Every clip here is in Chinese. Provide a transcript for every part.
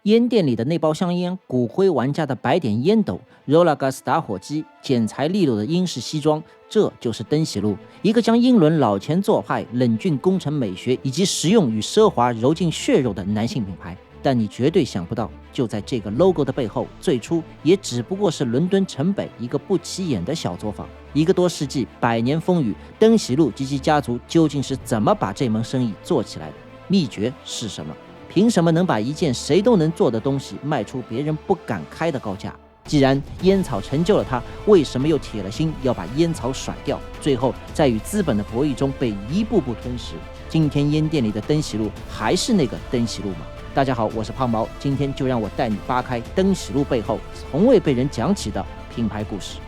烟店里的那包香烟，骨灰玩家的白点烟斗，Rollagas 打火机，剪裁利落的英式西装，这就是登喜路，一个将英伦老钱做派、冷峻工程美学以及实用与奢华揉进血肉的男性品牌。但你绝对想不到，就在这个 logo 的背后，最初也只不过是伦敦城北一个不起眼的小作坊。一个多世纪，百年风雨，登喜路及其家族究竟是怎么把这门生意做起来的？秘诀是什么？凭什么能把一件谁都能做的东西卖出别人不敢开的高价？既然烟草成就了他，为什么又铁了心要把烟草甩掉？最后在与资本的博弈中被一步步吞噬。今天烟店里的登喜路还是那个登喜路吗？大家好，我是胖毛，今天就让我带你扒开登喜路背后从未被人讲起的品牌故事。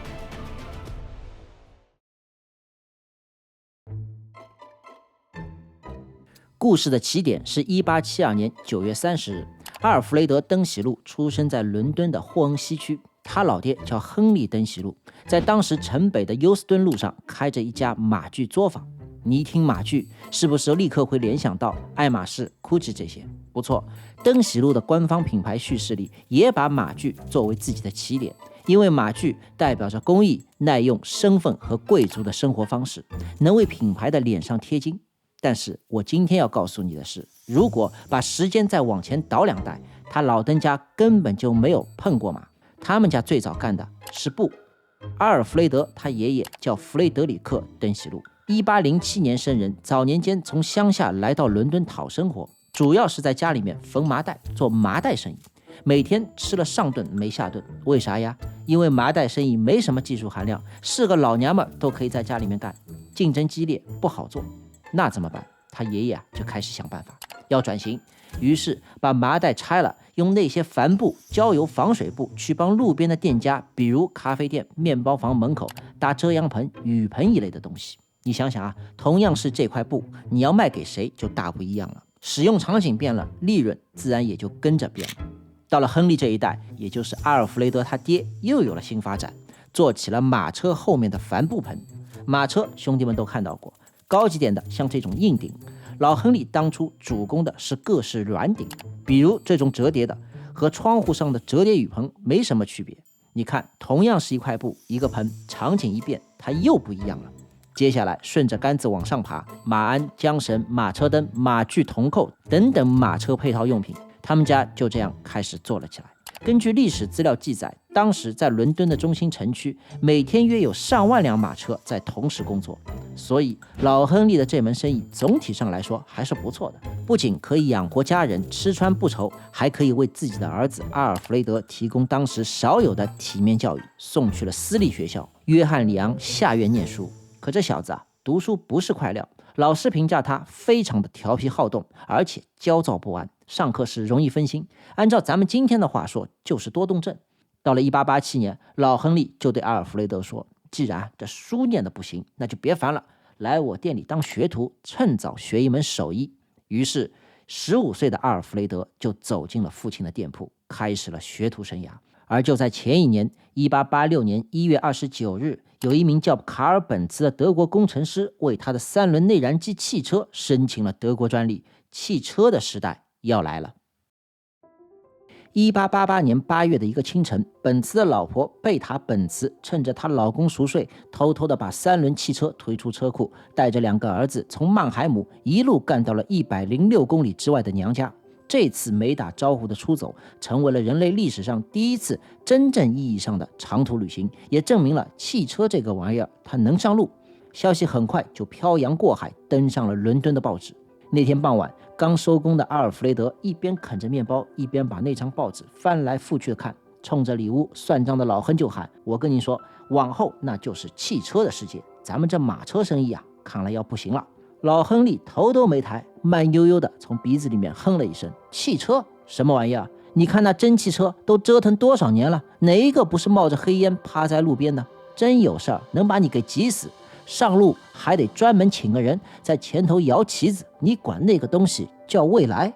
故事的起点是1872年9月30日，阿尔弗雷德·登喜路出生在伦敦的霍恩西区。他老爹叫亨利·登喜路，在当时城北的休斯敦路上开着一家马具作坊。你一听马具，是不是立刻会联想到爱马仕、GUCCI 这些？不错，登喜路的官方品牌叙事里也把马具作为自己的起点，因为马具代表着工艺、耐用、身份和贵族的生活方式，能为品牌的脸上贴金。但是我今天要告诉你的是，如果把时间再往前倒2代，他老登家根本就没有碰过马，他们家最早干的是布。阿尔弗雷德他爷爷叫弗雷德里克·登喜路，1807年生人，早年间从乡下来到伦敦讨生活，主要是在家里面缝麻袋，做麻袋生意，每天吃了上顿没下顿。为啥呀？因为麻袋生意没什么技术含量，是个老娘们都可以在家里面干，竞争激烈，不好做。那怎么办？他爷爷就开始想办法，要转型。于是把麻袋拆了，用那些帆布、焦油、防水布去帮路边的店家，比如咖啡店、面包房门口搭遮阳棚、雨棚一类的东西。你想想啊，同样是这块布，你要卖给谁就大不一样了。使用场景变了，利润自然也就跟着变了。到了亨利这一代，也就是阿尔弗雷德他爹，又有了新发展，做起了马车后面的帆布棚。马车兄弟们都看到过，高级点的像这种硬顶，老亨利当初主攻的是各式软顶，比如这种折叠的，和窗户上的折叠雨棚没什么区别。你看，同样是一块布，一个棚，场景一变，它又不一样了。接下来顺着杆子往上爬，马鞍、缰绳、马车灯、马具铜扣等等马车配套用品，他们家就这样开始做了起来。根据历史资料记载，当时在伦敦的中心城区，每天约有上万辆马车在同时工作，所以老亨利的这门生意总体上来说还是不错的，不仅可以养活家人，吃穿不愁，还可以为自己的儿子阿尔弗雷德提供当时少有的体面教育，送去了私立学校约翰里昂下院念书。可这小子啊，读书不是块料，老师评价他非常的调皮好动，而且焦躁不安，上课时容易分心，按照咱们今天的话说，就是多动症。到了1887年，老亨利就对阿尔弗雷德说，既然这书念的不行，那就别烦了，来我店里当学徒，趁早学一门手艺。于是15岁的阿尔弗雷德就走进了父亲的店铺，开始了学徒生涯。而就在前一年，1886年1月29日，有一名叫卡尔本茨的德国工程师为他的3轮内燃机汽车申请了德国专利，汽车的时代要来了。1888年8月的一个清晨，本茨的老婆贝塔·本茨趁着她老公熟睡，偷偷地把3轮汽车推出车库，带着2个儿子从曼海姆一路干到了106公里之外的娘家。这次没打招呼的出走，成为了人类历史上第一次真正意义上的长途旅行，也证明了汽车这个玩意儿它能上路。消息很快就漂洋过海，登上了伦敦的报纸。那天傍晚，刚收工的阿尔弗雷德一边啃着面包，一边把那张报纸翻来覆去的看，冲着里屋算账的老亨就喊，我跟你说，往后那就是汽车的世界，咱们这马车生意啊，看来要不行了。老亨利头都没抬，慢悠悠的从鼻子里面哼了一声，汽车什么玩意儿？你看那真汽车都折腾多少年了，哪一个不是冒着黑烟趴在路边的？真有事儿能把你给急死，上路还得专门请个人在前头摇旗子，你管那个东西叫未来？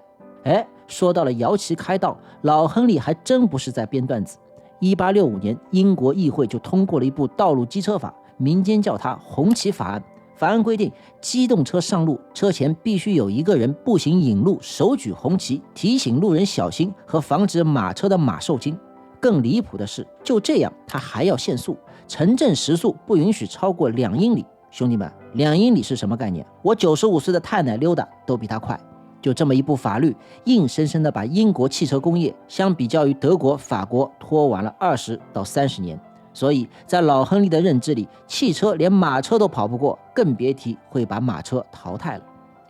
说到了摇旗开道，老亨利还真不是在编段子。1865年，英国议会就通过了一部道路机车法，民间叫它红旗法案。法案规定，机动车上路车前必须有一个人步行引路，手举红旗，提醒路人小心和防止马车的马受惊。更离谱的是，就这样他还要限速，城镇时速不允许超过2英里。兄弟们，2英里是什么概念？我95岁的太奶溜达都比他快。就这么一部法律，硬生生的把英国汽车工业相比较于德国、法国拖晚了20到30年。所以在老亨利的认知里，汽车连马车都跑不过，更别提会把马车淘汰了。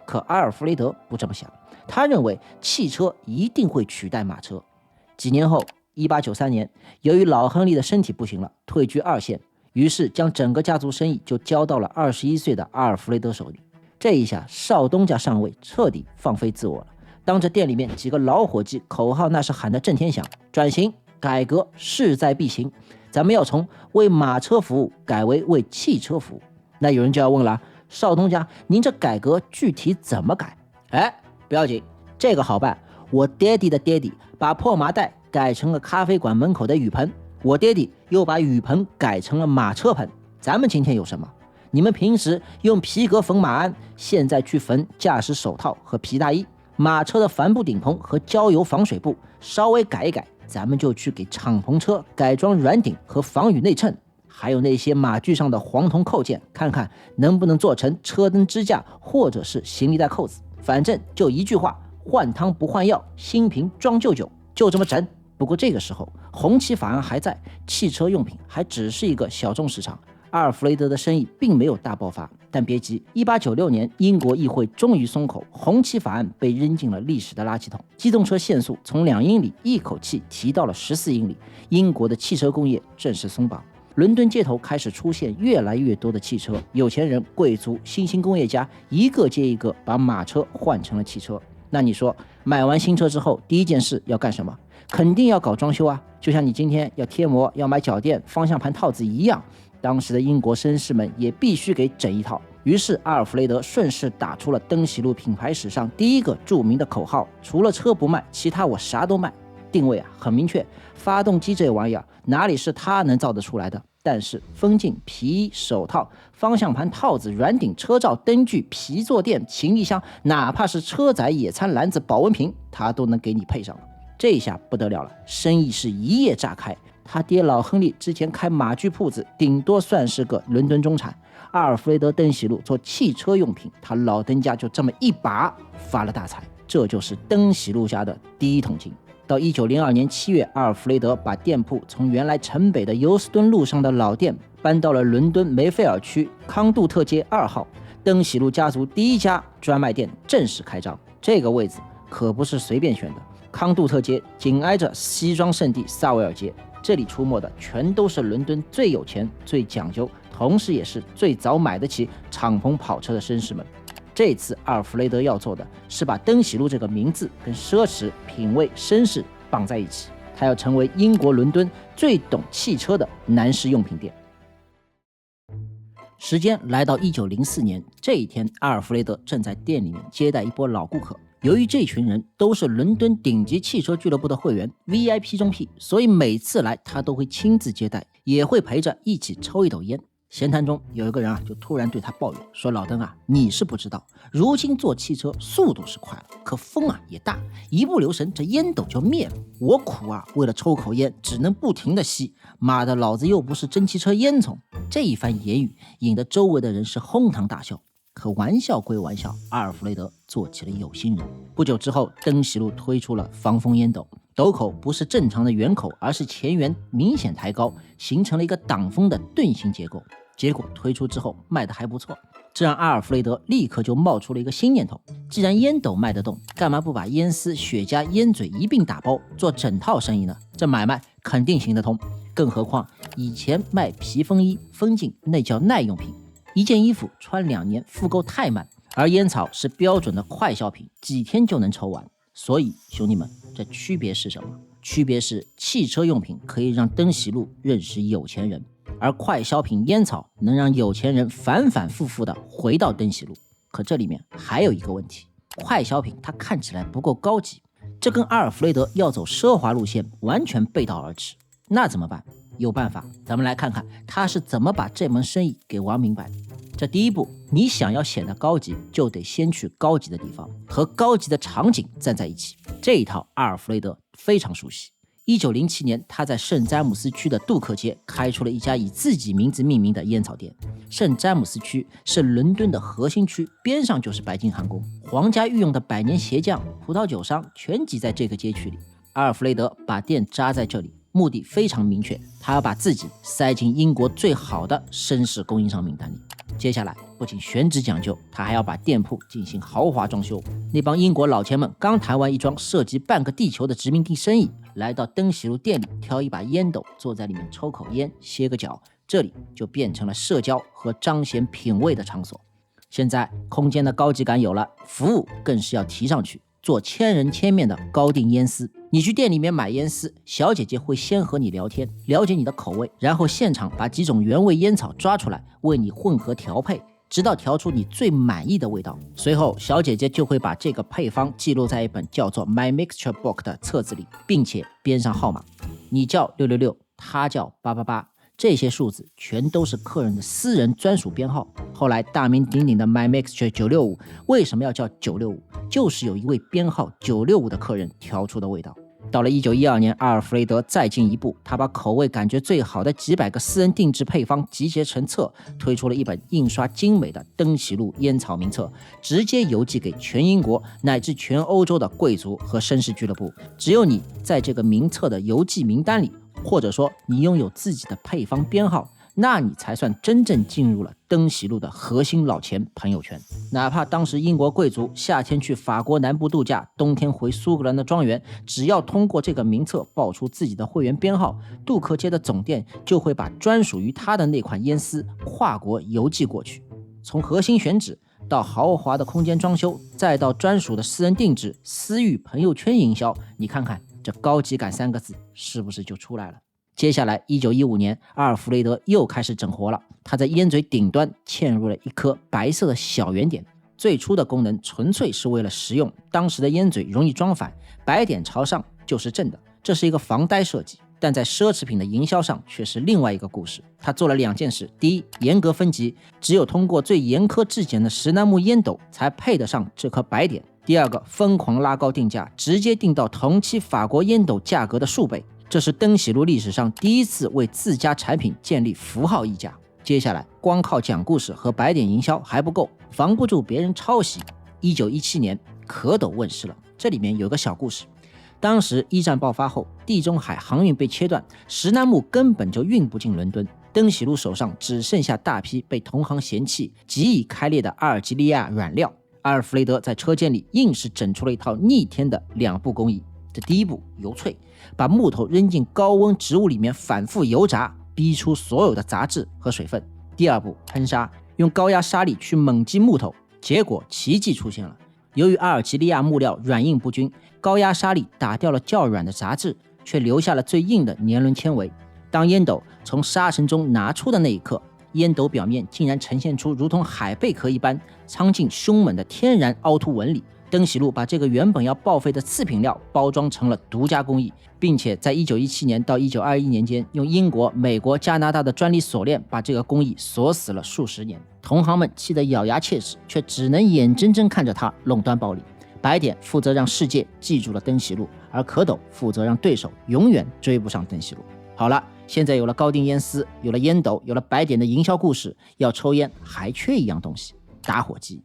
可阿尔弗雷德不这么想，他认为汽车一定会取代马车。几年后，1893年，由于老亨利的身体不行了，退居2线，于是将整个家族生意就交到了21岁的阿尔弗雷德手里。这一下，少东家上位，彻底放飞自我了。当着店里面几个老伙计，口号那是喊得震天响：转型改革势在必行，咱们要从为马车服务改为汽车服务。那有人就要问了，少东家，您这改革具体怎么改？不要紧，这个好办。我爹地的爹地把破麻袋改成了咖啡馆门口的雨棚，我爹地又把雨棚改成了马车棚。咱们今天有什么？你们平时用皮革缝马鞍，现在去缝驾驶手套和皮大衣。马车的帆布顶棚和焦油防水布稍微改一改，咱们就去给敞篷车改装软顶和防雨内衬。还有那些马具上的黄铜扣件，看看能不能做成车灯支架或者是行李带扣子。反正就一句话，换汤不换药，新瓶装旧酒，就这么整。不过这个时候，红旗法案还在，汽车用品还只是一个小众市场。阿尔弗雷德的生意并没有大爆发，但别急，1896年英国议会终于松口，红旗法案被扔进了历史的垃圾桶。机动车限速从2英里一口气提到了14英里，英国的汽车工业正式松绑。伦敦街头开始出现越来越多的汽车，有钱人、贵族、新兴工业家一个接一个把马车换成了汽车。那你说，买完新车之后第一件事要干什么？肯定要搞装修啊，就像你今天要贴膜、要买脚垫、方向盘套子一样。当时的英国绅士们也必须给整一套，于是阿尔弗雷德顺势打出了登喜路品牌史上第一个著名的口号：除了车不卖，其他我啥都卖。定位很明确，发动机这玩意儿哪里是他能造得出来的？但是风镜、皮衣、手套、方向盘套子、软顶、车罩、灯具、皮坐垫、行李箱，哪怕是车载野餐篮子、保温瓶，他都能给你配上了。这下不得了了，生意是一夜炸开。他爹老亨利之前开马具铺子，顶多算是个伦敦中产。阿尔弗雷德·登喜路做汽车用品，他老登家就这么一把发了大财。这就是登喜路家的第一桶金。到1902年7月，阿尔弗雷德把店铺从原来城北的尤斯敦路上的老店搬到了伦敦梅菲尔区康杜特街2号。登喜路家族第一家专卖店正式开张，这个位置可不是随便选的。康杜特街紧挨着西装圣地萨维尔街，这里出没的全都是伦敦最有钱、最讲究，同时也是最早买得起敞篷跑车的绅士们。这次阿尔弗雷德要做的是把登喜路这个名字跟奢侈、品味、绅士绑在一起，他要成为英国伦敦最懂汽车的男士用品店。时间来到1904年，这一天，阿尔弗雷德正在店里面接待一波老顾客。由于这群人都是伦敦顶级汽车俱乐部的会员 VIP 中 P， 所以每次来他都会亲自接待，也会陪着一起抽一斗烟。闲谈中有一个人就突然对他抱怨说，老登你是不知道，如今做汽车速度是快了，可风也大，一不留神这烟斗就灭了。我苦为了抽口烟只能不停的吸，妈的，老子又不是蒸汽车烟囱。这一番言语引得周围的人是哄堂大笑。可玩笑归玩笑，阿尔弗雷德做起了有心人。不久之后，登喜路推出了防风烟斗，斗口不是正常的圆口，而是前缘明显抬高，形成了一个挡风的盾形结构。结果推出之后卖得还不错，这让阿尔弗雷德立刻就冒出了一个新念头：既然烟斗卖得动，干嘛不把烟丝、雪茄、烟嘴一并打包做整套生意呢？这买卖肯定行得通。更何况以前卖皮风衣、风镜那叫耐用品，一件衣服穿2年复购太慢，而烟草是标准的快消品，几天就能抽完。所以兄弟们，这区别是什么？区别是汽车用品可以让登喜路认识有钱人，而快消品烟草能让有钱人反反复复的回到登喜路。可这里面还有一个问题，快消品它看起来不够高级，这跟阿尔弗雷德要走奢华路线完全背道而驰。那怎么办？有办法，咱们来看看他是怎么把这门生意给玩明白的。这第一步，你想要显得高级，就得先去高级的地方，和高级的场景站在一起。这一套阿尔弗雷德非常熟悉。1907年，他在圣詹姆斯区的杜克街开出了一家以自己名字命名的烟草店。圣詹姆斯区是伦敦的核心区，边上就是白金汉宫，皇家御用的百年鞋匠、葡萄酒商全挤在这个街区里。阿尔弗雷德把店扎在这里，目的非常明确，他要把自己塞进英国最好的绅士供应商名单里。接下来不仅选址讲究，他还要把店铺进行豪华装修。那帮英国老钱们刚谈完一桩涉及半个地球的殖民地生意，来到登喜路店里挑一把烟斗，坐在里面抽口烟歇个脚，这里就变成了社交和彰显品味的场所。现在空间的高级感有了，服务更是要提上去，做千人千面的高定烟丝。你去店里面买烟丝，小姐姐会先和你聊天，了解你的口味，然后现场把几种原味烟草抓出来，为你混合调配，直到调出你最满意的味道。随后小姐姐就会把这个配方记录在一本叫做 My Mixture Book 的册子里，并且编上号码，你叫666，他叫888，这些数字全都是客人的私人专属编号。后来大名鼎鼎的 My Mixture 965为什么要叫965？就是有一位编号965的客人调出的味道。到了1912年，阿尔弗雷德再进一步，他把口味感觉最好的几百个私人定制配方集结成册，推出了一本印刷精美的登喜路烟草名册，直接邮寄给全英国乃至全欧洲的贵族和绅士俱乐部。只有你在这个名册的邮寄名单里，或者说你拥有自己的配方编号，那你才算真正进入了登喜路的核心老钱朋友圈。哪怕当时英国贵族夏天去法国南部度假，冬天回苏格兰的庄园，只要通过这个名册报出自己的会员编号，杜克街的总店就会把专属于他的那款烟丝跨国邮寄过去。从核心选址到豪华的空间装修，再到专属的私人定制、私域朋友圈营销，你看看这高级感3个字是不是就出来了？接下来1915年，阿尔弗雷德又开始整活了。他在烟嘴顶端嵌入了一颗白色的小圆点，最初的功能纯粹是为了实用，当时的烟嘴容易装反，白点朝上就是正的，这是一个防呆设计。但在奢侈品的营销上却是另外一个故事。他做了2件事：第一，严格分级，只有通过最严苛质检的石楠木烟斗才配得上这颗白点；第二个，疯狂拉高定价，直接定到同期法国烟斗价格的数倍。这是登喜路历史上第一次为自家产品建立符号溢价。接下来光靠讲故事和白点营销还不够，防不住别人抄袭。1917年蝌蚪问世了，这里面有个小故事。当时一战爆发后，地中海航运被切断，石楠木根本就运不进伦敦，登喜路手上只剩下大批被同行嫌弃、极易开裂的阿尔及利亚软料。阿尔弗雷德在车间里硬是整出了一套逆天的2步工艺。这第一步，油淬，把木头扔进高温植物里面反复油炸，逼出所有的杂质和水分。第二步，喷砂，用高压砂力去猛击木头，结果奇迹出现了。由于阿尔及利亚木料软硬不均，高压砂力打掉了较软的杂质，却留下了最硬的年轮纤维。当烟斗从砂尘中拿出的那一刻，烟斗表面竟然呈现出如同海贝壳一般苍劲凶猛的天然凹凸纹理。登喜路把这个原本要报废的次品料包装成了独家工艺，并且在1917年到1921年间，用英国、美国、加拿大的专利锁链把这个工艺锁死了数十年。同行们气得咬牙切齿，却只能眼睁睁看着他垄断暴利。白点负责让世界记住了登喜路，而蝌蚪负责让对手永远追不上登喜路。好了，现在有了高定烟丝，有了烟斗，有了白点的营销故事，要抽烟还缺一样东西，打火机。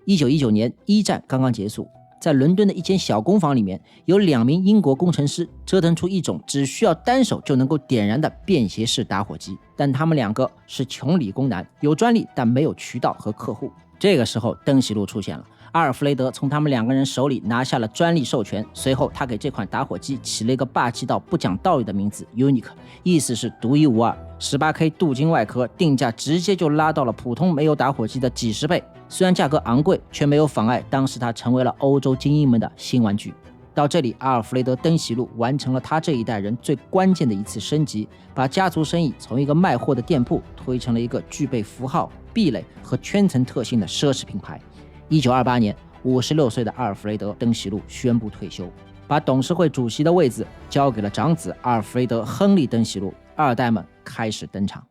1919年一战刚刚结束，在伦敦的一间小工坊里面，有2名英国工程师折腾出一种只需要单手就能够点燃的便携式打火机，但他们2个是穷理工男，有专利但没有渠道和客户。这个时候登喜路出现了，阿尔弗雷德从他们2个人手里拿下了专利授权，随后他给这款打火机起了一个霸气到不讲道理的名字 Unique， 意思是独一无二。18K 镀金外壳，定价直接就拉到了普通煤油打火机的几十倍。虽然价格昂贵，却没有妨碍当时它成为了欧洲精英们的新玩具。到这里，阿尔弗雷德登喜路完成了他这一代人最关键的一次升级，把家族生意从一个卖货的店铺推成了一个具备符号、壁垒和圈层特性的奢侈品牌。1928年，56岁的阿尔弗雷德登喜路宣布退休，把董事会主席的位子交给了长子阿尔弗雷德亨利登喜路，2代们开始登场。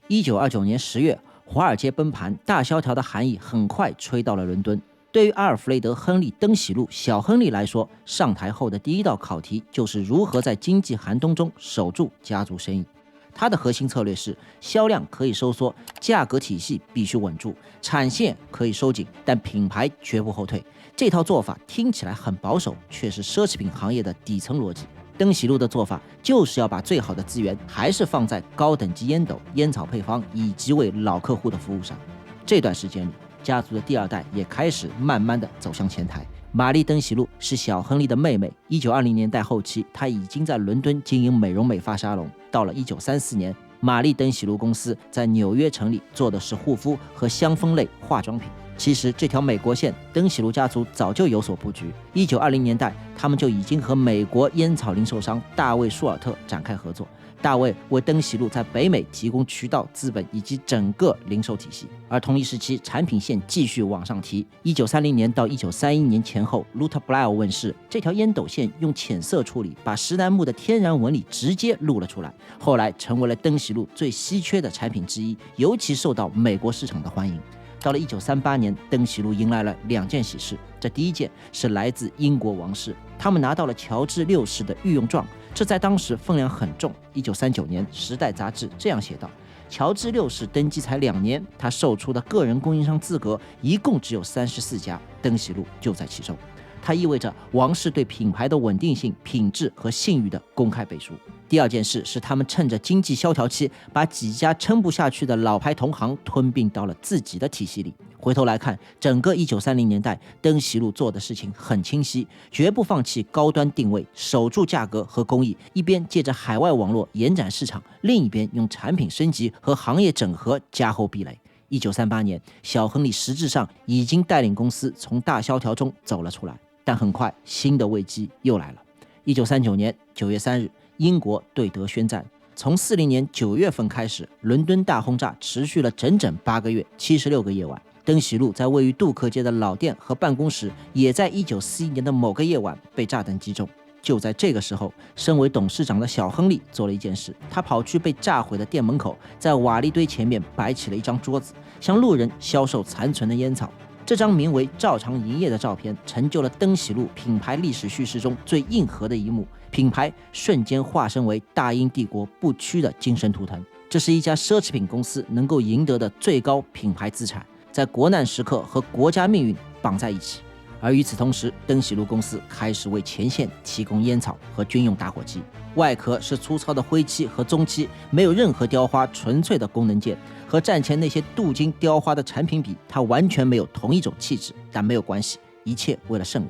1929年10月，华尔街崩盘、大萧条的寒意很快吹到了伦敦。对于阿尔弗雷德·亨利·登喜路小亨利来说，上台后的第一道考题就是如何在经济寒冬中守住家族生意。他的核心策略是销量可以收缩，价格体系必须稳住，产线可以收紧，但品牌绝不后退。这套做法听起来很保守，却是奢侈品行业的底层逻辑。登喜路的做法就是要把最好的资源还是放在高等级烟斗、烟草配方以及为老客户的服务上。这段时间里，家族的第二代也开始慢慢的走向前台。玛丽·登喜路是小亨利的妹妹，1920年代后期，她已经在伦敦经营美容美发沙龙。到了1934年，玛丽·登喜路公司在纽约成立，做的是护肤和香氛类化妆品。其实这条美国线，登喜路家族早就有所布局。1920年代，他们就已经和美国烟草零售商大卫·舒尔特展开合作。大卫为登喜路在北美提供渠道、资本以及整个零售体系。而同一时期，产品线继续往上提。1930年到1931年前后 ，Luta Blair 问世，这条烟斗线用浅色处理，把石楠木的天然纹理直接露了出来，后来成为了登喜路最稀缺的产品之一，尤其受到美国市场的欢迎。到了1938年，登喜路迎来了2件喜事。这第一件是来自英国王室，他们拿到了乔治6世的御用状，这在当时分量很重。1939年，《时代》杂志这样写道：乔治6世登基才2年，他售出的个人供应商资格一共只有34家，登喜路就在其中。它意味着王室对品牌的稳定性、品质和信誉的公开背书。第二件事是他们趁着经济萧条期，把几家撑不下去的老牌同行吞并到了自己的体系里。回头来看，整个1930年代，登喜路做的事情很清晰，绝不放弃高端定位，守住价格和工艺，一边借着海外网络延展市场，另一边用产品升级和行业整合加厚壁垒。1938年，小亨利实质上已经带领公司从大萧条中走了出来。但很快，新的危机又来了。1939年9月3日，英国对德宣战。从40年9月份开始，伦敦大轰炸持续了整整8个月，76个夜晚。登喜路在位于杜克街的老店和办公室，也在1941年的某个夜晚被炸弹击中。就在这个时候，身为董事长的小亨利做了一件事，他跑去被炸毁的店门口，在瓦砾堆前面摆起了一张桌子，向路人销售残存的烟草。这张名为照常营业的照片，成就了登喜路品牌历史叙事中最硬核的一幕，品牌瞬间化身为大英帝国不屈的精神图腾。这是一家奢侈品公司能够赢得的最高品牌资产，在国难时刻和国家命运绑在一起。而与此同时，登喜路公司开始为前线提供烟草和军用打火机，外壳是粗糙的灰漆和棕漆，没有任何雕花，纯粹的功能件。和战前那些镀金雕花的产品比，它完全没有同一种气质，但没有关系，一切为了胜利。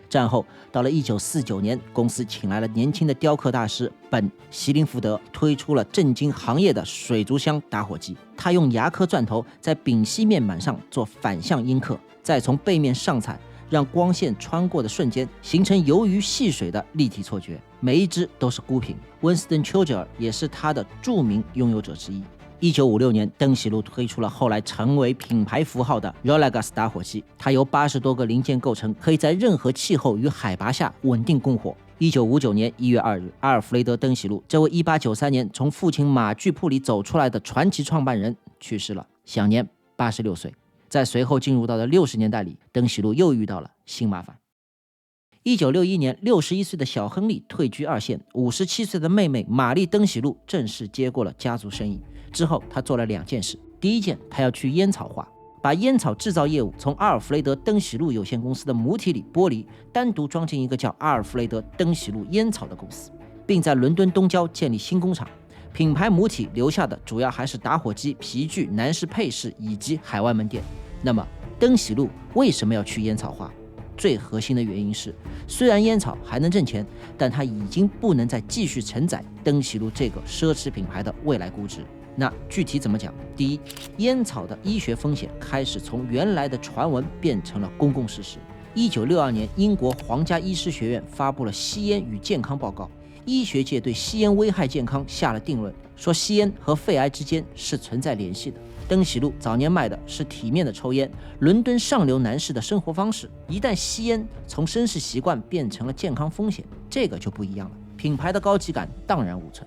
战后到了1949年，公司请来了年轻的雕刻大师本·席林福德，推出了震惊行业的水族箱打火机。他用牙科钻头在丙烯面板上做反向阴刻，再从背面上彩，让光线穿过的瞬间形成游鱼戏水的立体错觉，每一只都是孤品。Winston Churchill 也是他的著名拥有者之一。1956年，登喜路推出了后来成为品牌符号的 Rolagas 打火机，它由80多个零件构成，可以在任何气候与海拔下稳定供火。1959年1月2日，阿尔弗雷德·登喜路这位1893年从父亲马具铺里走出来的传奇创办人去世了，享年86岁。在随后进入到的60年代里，登喜路又遇到了新麻烦。1961年，61岁的小亨利退居二线，57岁的妹妹玛丽·登喜路正式接过了家族生意。之后，他做了2件事。第一件，他要去烟草化，把烟草制造业务从阿尔弗雷德·登喜路有限公司的母体里剥离，单独装进一个叫阿尔弗雷德·登喜路烟草的公司，并在伦敦东郊建立新工厂。品牌母体留下的主要还是打火机、皮具、男士配饰以及海外门店。那么，登喜路为什么要去烟草化？最核心的原因是，虽然烟草还能挣钱，但它已经不能再继续承载登喜路这个奢侈品牌的未来估值。那具体怎么讲？第一，烟草的医学风险开始从原来的传闻变成了公共事实。1962年，英国皇家医师学院发布了吸烟与健康报告，医学界对吸烟危害健康下了定论，说吸烟和肺癌之间是存在联系的。登喜路早年卖的是体面的抽烟，伦敦上流男士的生活方式，一旦吸烟从绅士习惯变成了健康风险，这个就不一样了，品牌的高级感荡然无存。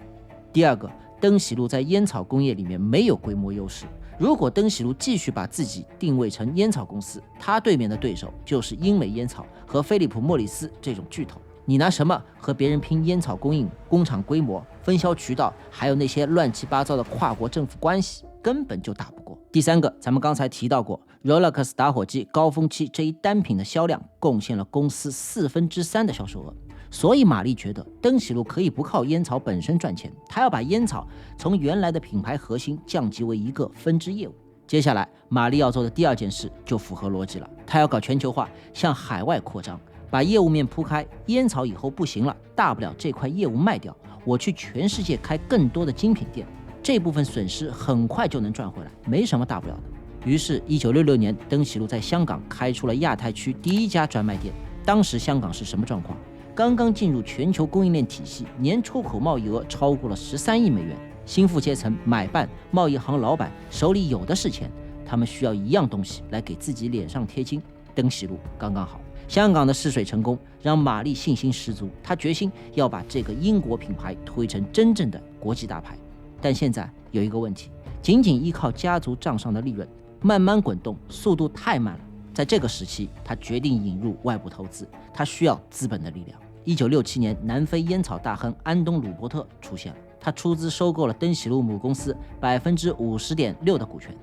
第二个，登喜路在烟草工业里面没有规模优势，如果登喜路继续把自己定位成烟草公司，他对面的对手就是英美烟草和飞利浦莫里斯这种巨头。你拿什么和别人拼烟草供应、工厂规模、分销渠道，还有那些乱七八糟的跨国政府关系，根本就打不过。第三个，咱们刚才提到过 Rolex 打火机高峰期这一单品的销量贡献了公司3/4的销售额，所以马力觉得登喜路可以不靠烟草本身赚钱，他要把烟草从原来的品牌核心降级为一个分支业务。接下来马力要做的第二件事就符合逻辑了，他要搞全球化，向海外扩张，把业务面铺开。烟草以后不行了，大不了这块业务卖掉，我去全世界开更多的精品店，这部分损失很快就能赚回来，没什么大不了的。于是1966年，登喜路在香港开出了亚太区第一家专卖店。当时香港是什么状况？刚刚进入全球供应链体系，年出口贸易额超过了13亿美元。新富阶层、买办、贸易行老板手里有的是钱，他们需要一样东西来给自己脸上贴金，登喜路刚刚好。香港的试水成功让马力信心十足，他决心要把这个英国品牌推成真正的国际大牌。但现在有一个问题，仅仅依靠家族账上的利润慢慢滚动，速度太慢了。在这个时期，他决定引入外部投资，他需要资本的力量。1967年，南非烟草大亨安东·鲁伯特出现了，他出资收购了登喜路母公司50.6%的股权。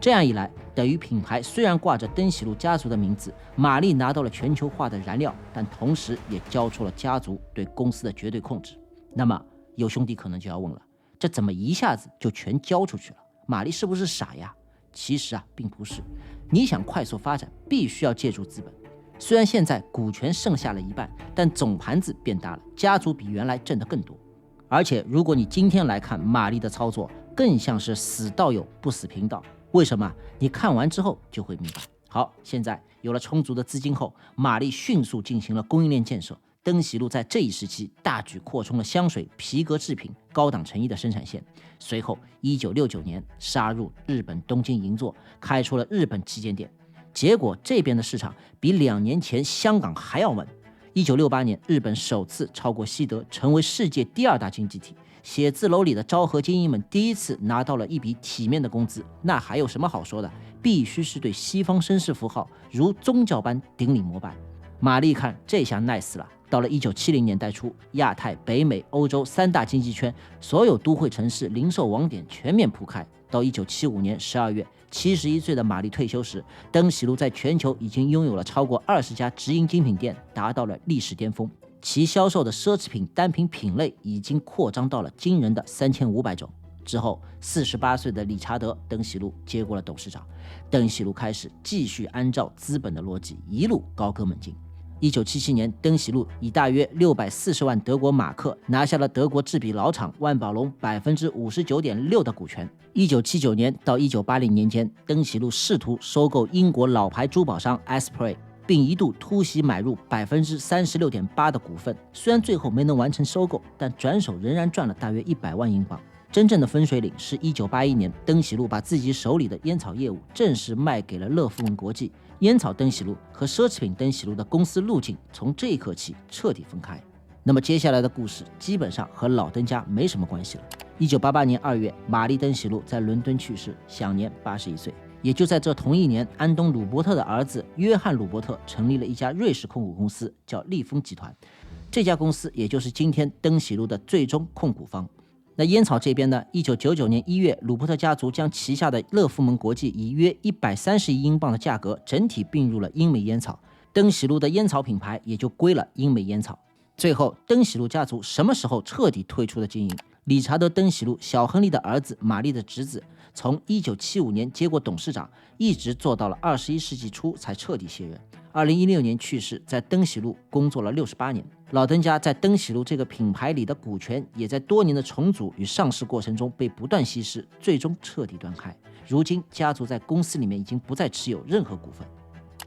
这样一来，等于品牌虽然挂着登喜路家族的名字，马力拿到了全球化的燃料，但同时也交出了家族对公司的绝对控制。那么有兄弟可能就要问了，这怎么一下子就全交出去了？马力是不是傻呀？其实并不是。你想快速发展，必须要借助资本。虽然现在股权剩下了一半，但总盘子变大了，家族比原来挣得更多。而且如果你今天来看马力的操作，更像是死道友不死贫道。为什么？你看完之后就会明白。好，现在有了充足的资金后，马力迅速进行了供应链建设。登喜路在这一时期大举扩充了香水、皮革制品、高档成衣的生产线。随后1969年杀入日本东京银座，开出了日本旗舰店。结果这边的市场比2年前香港还要稳。1968年，日本首次超过西德，成为世界第2大经济体。写字楼里的昭和精英们第一次拿到了一笔体面的工资，那还有什么好说的？必须是对西方绅士符号如宗教般顶礼膜拜。马力看这下 nice 了。到了1970年代初，亚太、北美、欧洲3大经济圈所有都会城市零售网点全面铺开。到1975年12月，71岁的马力退休时，登喜路在全球已经拥有了超过20家直营精品店，达到了历史巅峰。其销售的奢侈品单品品类已经扩张到了惊人的3500种。之后，48岁的理查德·登喜路接过了董事长，登喜路开始继续按照资本的逻辑一路高歌猛进。1977年，登喜路以大约640万德国马克拿下了德国制笔老厂万宝龙59.6%的股权。1979年到1980年间，登喜路试图收购英国老牌珠宝商 Asprey， 并一度突袭买入36.8%的股份。虽然最后没能完成收购，但转手仍然赚了大约100万英镑。真正的分水岭是1981年，登喜路把自己手里的烟草业务正式卖给了乐富文国际。烟草登喜路和奢侈品登喜路的公司路径从这一刻起彻底分开。那么接下来的故事基本上和老登家没什么关系了。1988年2月，玛丽登喜路在伦敦去世，享年81岁。也就在这同一年，安东·鲁伯特的儿子约翰·鲁伯特成立了一家瑞士控股公司，叫利丰集团。这家公司也就是今天登喜路的最终控股方。那烟草这边呢？1999年1月，鲁伯特家族将旗下的乐富门国际以约130亿英镑的价格整体并入了英美烟草，登喜路的烟草品牌也就归了英美烟草。最后，登喜路家族什么时候彻底退出了经营？理查德·登喜路，小亨利的儿子，玛丽的侄子，从1975年接过董事长，一直做到了21世纪初才彻底卸任。2016年去世，在登喜路工作了68年。老登家在登喜路这个品牌里的股权，也在多年的重组与上市过程中被不断稀释，最终彻底断开。如今，家族在公司里面已经不再持有任何股份。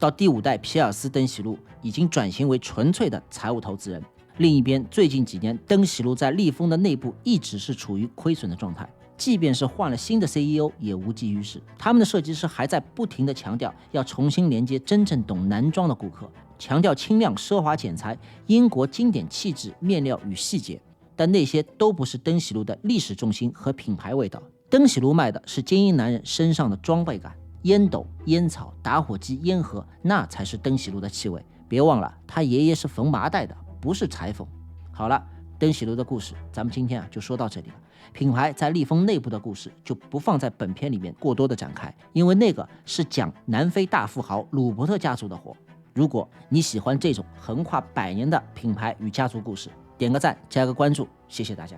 到第5代皮尔斯·登喜路，已经转型为纯粹的财务投资人。另一边，最近几年，登喜路在利丰的内部一直是处于亏损的状态。即便是换了新的 CEO 也无济于事，他们的设计师还在不停地强调要重新连接真正懂男装的顾客，强调轻量奢华剪裁、英国经典气质、面料与细节，但那些都不是登喜路的历史重心和品牌味道。登喜路卖的是精英男人身上的装备感，烟斗、烟草、打火机、烟盒，那才是登喜路的气味。别忘了，他爷爷是缝麻袋的，不是裁缝。好了，登喜路的故事，咱们今天就说到这里了。品牌在利丰内部的故事就不放在本片里面过多的展开，因为那个是讲南非大富豪鲁伯特家族的活。如果你喜欢这种横跨100年的品牌与家族故事，点个赞，加个关注，谢谢大家。